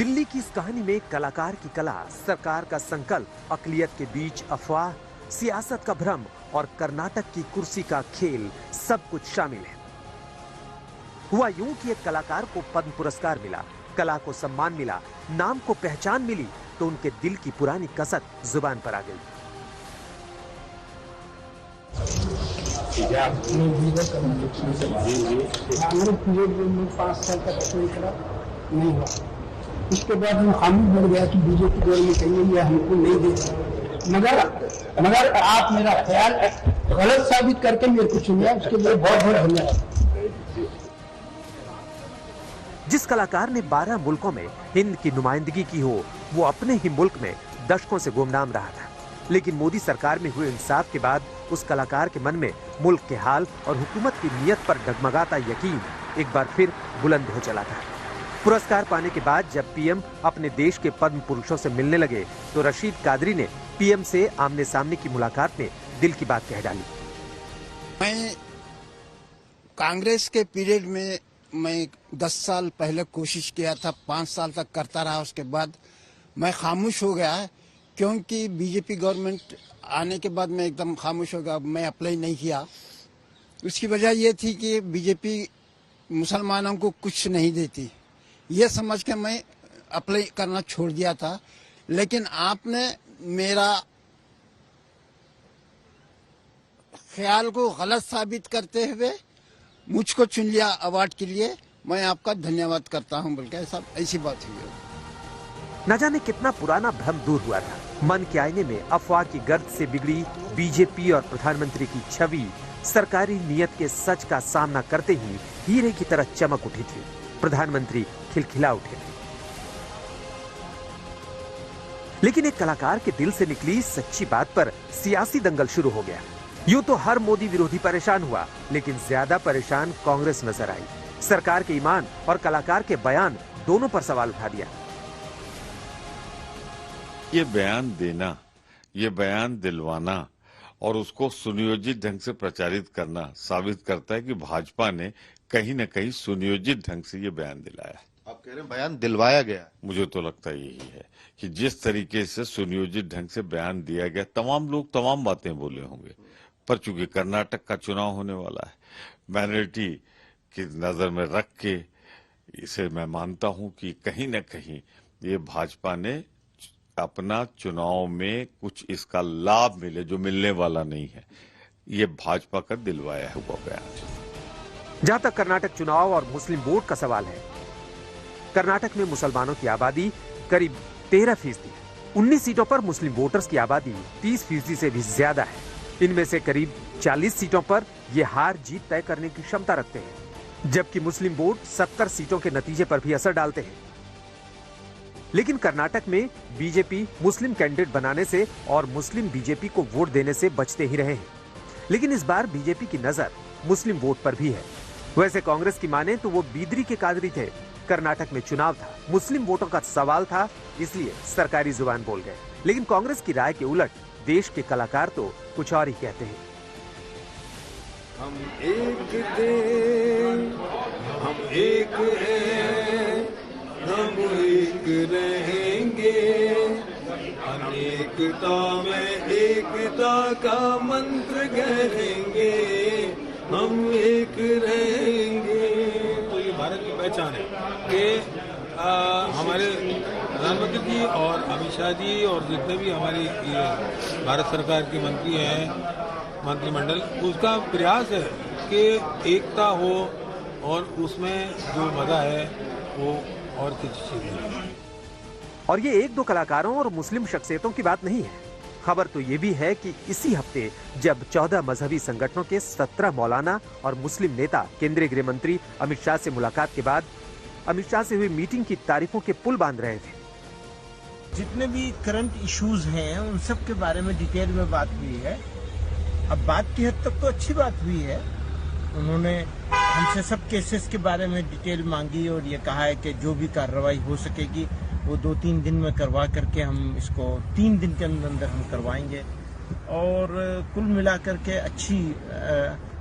दिल्ली की इस कहानी में कलाकार की कला, सरकार का संकल्प, अकलियत के बीच अफवाह, सियासत का भ्रम और कर्नाटक की कुर्सी का खेल सब कुछ शामिल है। हुआ यूं कि एक कलाकार को पद्म पुरस्कार मिला, कला को सम्मान मिला, नाम को पहचान मिली, तो उनके दिल की पुरानी कसक जुबान पर आ गई। में 5 साल तक नहीं हुआ। उसके बाद हम खामिश बढ़ गया कि बीजेपी गवर्नमेंट कहेंगे ये हमको नहीं दे, मगर आप मेरा ख्याल गलत साबित करके मेरे को चुनिया, उसके लिए बहुत बहुत धन्यवाद। जिस कलाकार ने 12 मुल्कों में हिंद की नुमाइंदगी की हो, वो अपने ही मुल्क में दशकों से गुमनाम रहा था। लेकिन मोदी सरकार में हुए इंसाफ के बाद उस कलाकार के मन में मुल्क के हाल और हुकूमत की नीयत पर डगमगाता यकीन एक बार फिर बुलंद हो चला था। पुरस्कार पाने के बाद जब पीएम अपने देश के पद्म पुरुषों से मिलने लगे, तो रशीद कादरी ने पीएम से आमने सामने की मुलाकात में दिल की बात कह डाली। मैं कांग्रेस के पीरियड में मैं 10 साल पहले कोशिश किया था, 5 साल तक करता रहा, उसके बाद मैं खामोश हो गया, क्योंकि बीजेपी गवर्नमेंट आने के बाद मैं एकदम खामोश हो गया। मैं अप्लाई नहीं किया। उसकी वजह ये थी कि बीजेपी मुसलमानों को कुछ नहीं देती, ये समझ के मैं अप्लाई करना छोड़ दिया था। लेकिन आपने मेरा ख्याल को गलत साबित करते हुए मुझको चुन लिया अवार्ड के लिए। मैं आपका धन्यवाद करता हूं, बल्कि ऐसी बात हुई है। न जाने कितना पुराना भ्रम दूर हुआ था। मन के आईने में अफवाह की गर्द से बिगड़ी बीजेपी और प्रधानमंत्री की छवि सरकारी नियत के सच का सामना करते ही हीरे की तरह चमक उठी थी। प्रधानमंत्री खिलखिला उठे थे। लेकिन एक कलाकार के दिल से निकली सच्ची बात पर सियासी दंगल शुरू हो गया। यूं तो हर मोदी विरोधी परेशान हुआ, लेकिन ज्यादा परेशान कांग्रेस नजर आई। सरकार के ईमान और कलाकार के बयान दोनों पर सवाल उठा दिया। ये बयान देना, ये बयान दिलवाना और उसको सुनियोजित ढंग से प्रचारित करना साबित करता है कि भाजपा ने कहीं न कहीं सुनियोजित ढंग से ये बयान दिलाया। आप कह रहे हैं बयान दिलवाया गया? मुझे तो लगता यही है कि जिस तरीके से सुनियोजित ढंग से बयान दिया गया, तमाम लोग तमाम बातें बोले होंगे, पर चूंकि कर्नाटक का चुनाव होने वाला है, माइनॉरिटी की नजर में रख के इसे मैं मानता हूं कि कहीं न कहीं ये भाजपा ने अपना चुनाव में कुछ इसका लाभ मिले जो मिलने वाला नहीं है, ये भाजपा का दिलवाया हुआ बयान। जहां तक कर्नाटक चुनाव और मुस्लिम वोट का सवाल है, कर्नाटक में मुसलमानों की आबादी करीब 13% है। 19 सीटों पर मुस्लिम वोटर्स की आबादी 30% से भी ज्यादा है। इनमें से करीब 40 सीटों पर ये हार जीत तय करने की क्षमता रखते हैं, जबकि मुस्लिम वोट 70 सीटों के नतीजे पर भी असर डालते हैं। लेकिन कर्नाटक में बीजेपी मुस्लिम कैंडिडेट बनाने से और मुस्लिम बीजेपी को वोट देने से बचते ही रहे हैं। लेकिन इस बार बीजेपी की नजर मुस्लिम वोट पर भी है। वैसे कांग्रेस की माने तो वो बीदरी के कादरी थे। कर्नाटक में चुनाव था, मुस्लिम वोटों का सवाल था, इसलिए सरकारी जुबान बोल गए। लेकिन कांग्रेस की राय के उलट देश के कलाकार तो कुछ और ही कहते हैं। हम एक थे, हम एक हैं, हम एक रहेंगे, अनेकता में एकता का मंत्र कहेंगे, हम एक रहेंगे। तो ये भारत की पहचान है कि हमारे प्रधानमंत्री जी और अमित शाह जी और जितने भी हमारी भारत सरकार के मंत्री हैं, मंत्रिमंडल, उसका प्रयास है कि एकता हो और उसमें जो मजा है वो और किसी चीज नहीं। और ये एक दो कलाकारों और मुस्लिम शख्सियतों की बात नहीं है। खबर तो ये भी है कि इसी हफ्ते जब 14 मजहबी संगठनों के 17 मौलाना और मुस्लिम नेता केंद्रीय गृह मंत्री अमित शाह से मुलाकात के बाद अमित शाह से हुई मीटिंग की तारीफों के पुल बांध रहे थे। जितने भी करंट इश्यूज हैं उन सब के बारे में डिटेल में बात हुई है। अब बात की हद तक तो अच्छी बात हुई है। उन्होंने हमसे सब केसेस के बारे में डिटेल मांगी और ये कहा है कि जो भी कार्रवाई हो सकेगी वो 2-3 दिन में करवा करके हम इसको 3 दिन के अंदर हम करवाएंगे। और कुल मिलाकर के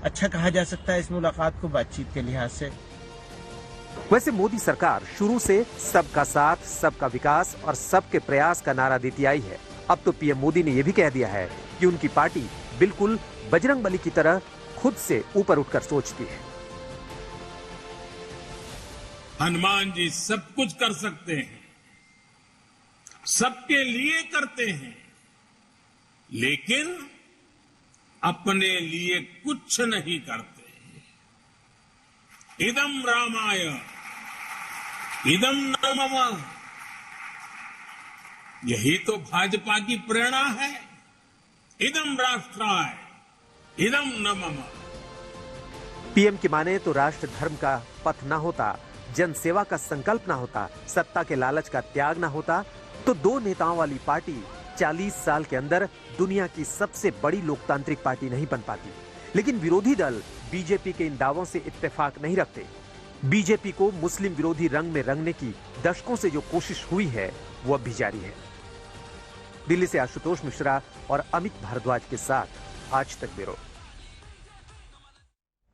अच्छा कहा जा सकता है इस मुलाकात को बातचीत के लिहाज से। वैसे मोदी सरकार शुरू से सबका साथ, सबका विकास और सबके प्रयास का नारा देती आई है। अब तो पीएम मोदी ने यह भी कह दिया है कि उनकी पार्टी बिल्कुल बजरंगबली की तरह खुद से ऊपर उठकर सोचती है। हनुमान जी सब कुछ कर सकते हैं, सबके लिए करते हैं, लेकिन अपने लिए कुछ नहीं करते। इदम रामाय इदम न मम, यही तो भाजपा की प्रेरणा है। इदम राष्ट्राय इदम न मम। पीएम की माने तो राष्ट्र धर्म का पथ ना होता, जन सेवा का संकल्प ना होता, सत्ता के लालच का त्याग ना होता, तो दो नेताओं वाली पार्टी 40 साल के अंदर दुनिया की सबसे बड़ी लोकतांत्रिक पार्टी नहीं बन पाती। लेकिन विरोधी दल बीजेपी के इन दावों से इत्तेफाक नहीं रखते। बीजेपी को मुस्लिम विरोधी रंग में रंगने की दशकों से जो कोशिश हुई है वो अब भी जारी है। दिल्ली से आशुतोष मिश्रा और अमित भारद्वाज के साथ आज तक ब्यूरो।